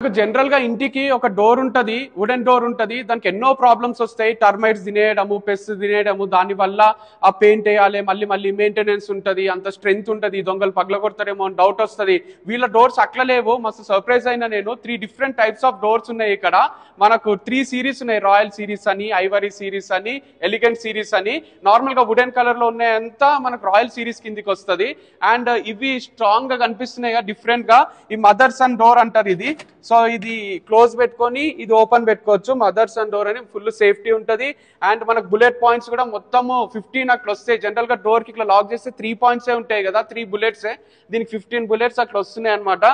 General గా ఇంటికి ఒక డోర్ ఉంటది, వుడెన్ డోర్ ఉంటది. దానికి ఎన్నో ప్రాబ్లమ్స్ వస్తాయి. టర్మైట్స్ తినేయడము, పెస్ట్ తినేయడము, దాని వల్ల ఆ పెయింట్ వేయాలి, మళ్ళీ మళ్ళీ మెయింటెనెన్స్ ఉంటది, అంత స్ట్రెంగ్త్ ఉంటది, దొంగలు పగలగొడతారేమో అని డౌట్ వస్తుంది. వీళ్ళ డోర్స్ అట్లా లేవు. మస్తు సర్ప్రైజ్ అయినా నేను. 3 డిఫరెంట్ టైప్స్ ఆఫ్ డోర్స్ ఉన్నాయి ఇక్కడ. మనకు 3 సిరీస్ ఉన్నాయి. రాయల్ సిరీస్ అని, ఐవరీ సిరీస్ అని, ఎలిగెంట్ సిరీస్ అని. నార్మల్ గా వుడెన్ కలర్ లో ఉన్నాయంతా మనకు రాయల్ సిరీస్ కిందికి వస్తుంది. అండ్ ఇవి స్ట్రాంగ్ గా కనిపిస్తున్నాయి, డిఫరెంట్ గా. ఈ మదర్ సన్ డోర్ అంటారు ఇది. సో ఇది క్లోజ్ పెట్టుకొని ఇది ఓపెన్ పెట్టుకోవచ్చు. మదర్ సన్ డోర్ అని ఫుల్ సేఫ్టీ ఉంటుంది. అండ్ మనకు బుల్లెట్ పాయింట్స్ కూడా మొత్తము 15 అట్లా వస్తాయి. జనరల్ గా డోర్ కి ఇట్లా లాక్ చేస్తే 3 పాయింట్సే ఉంటాయి కదా, 3 బుల్లెట్సే. దీనికి 15 బుల్లెట్స్ అట్లా వస్తున్నాయి అనమాట.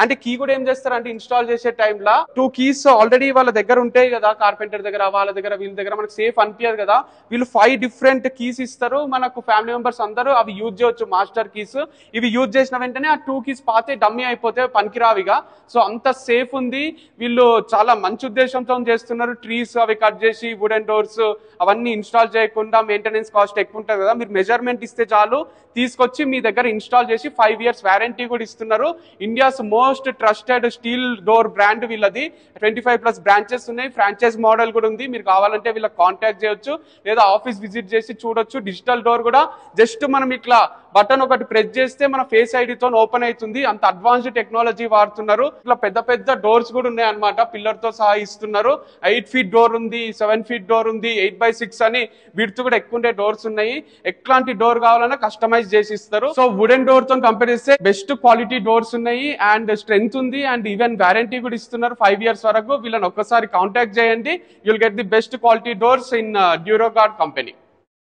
అంటే కీ కూడా ఏం చేస్తారంటే ఇన్స్టాల్ చేసే టైంలో 2 కీస్ ఆల్రెడీ వాళ్ళ దగ్గర ఉంటాయి కదా, కార్పెంటర్ దగ్గర, వాళ్ళ దగ్గర, వీళ్ళ దగ్గర. మనకు సేఫ్ అనిపించదు కదా, వీళ్ళు 5 డిఫరెంట్ కీస్ ఇస్తారు. మనకు ఫ్యామిలీ మెంబర్స్ అందరూ అవి యూజ్ చేయొచ్చు, మాస్టర్ కీస్. ఇవి యూజ్ చేసిన వెంటనే ఆ 2 కీస్ పాతే డమ్మీ అయిపోతే పనికిరావిగా. సో అంత సేఫ్ ఉంది. వీళ్ళు చాలా మంచి ఉద్దేశంతో చేస్తున్నారు. ట్రీస్ అవి కట్ చేసి వుడెన్ డోర్స్ అవన్నీ ఇన్స్టాల్ చేయకుండా, మెయింటెనెన్స్ కాస్ట్ ఎక్కువ ఉంటుంది కదా, మీరు మెజర్మెంట్ ఇస్తే చాలు తీసుకొచ్చి మీ దగ్గర ఇన్స్టాల్ చేసి 5 years వారంటీ కూడా ఇస్తున్నారు. India's most trusted steel door brand వీళ్ళది. 25+ బ్రాంచెస్ ఉన్నాయి. ఫ్రాంచైజ్ మోడల్ కూడా ఉంది. మీరు కావాలంటే వీళ్ళకి కాంటాక్ట్ చేయొచ్చు, లేదా ఆఫీస్ విజిట్ చేసి చూడొచ్చు. డిజిటల్ డోర్ కూడా జస్ట్ మనం ఇట్లా బటన్ ఒకటి ప్రెస్ చేస్తే మన ఫేస్ ఐడితో ఓపెన్ అవుతుంది. అంత అడ్వాన్స్డ్ టెక్నాలజీ వాడుతున్నారు. ఇట్లా పెద్ద పెద్ద డోర్స్ కూడా ఉన్నాయి అనమాట, పిల్లర్ తో సహా ఇస్తున్నారు. 8 feet డోర్ ఉంది, 7 feet డోర్ ఉంది, 8x6 అని విడ్త్ కూడా ఎక్కువ ఉండే డోర్స్ ఉన్నాయి. ఎట్లాంటి డోర్ కావాలన్నా కస్టమైజ్ చేసి ఇస్తారు. సో వుడెన్ డోర్ తో కంపేర్ చేస్తే బెస్ట్ క్వాలిటీ డోర్స్ ఉన్నాయి, అండ్ స్ట్రెంగ్త్ ఉంది, అండ్ ఈవెన్ వారంటీ కూడా ఇస్తున్నారు 5 years వరకు. వీళ్ళని ఒక్కసారి కాంటాక్ట్ చేయండి. You'll get the best quality doors in Duroguard company.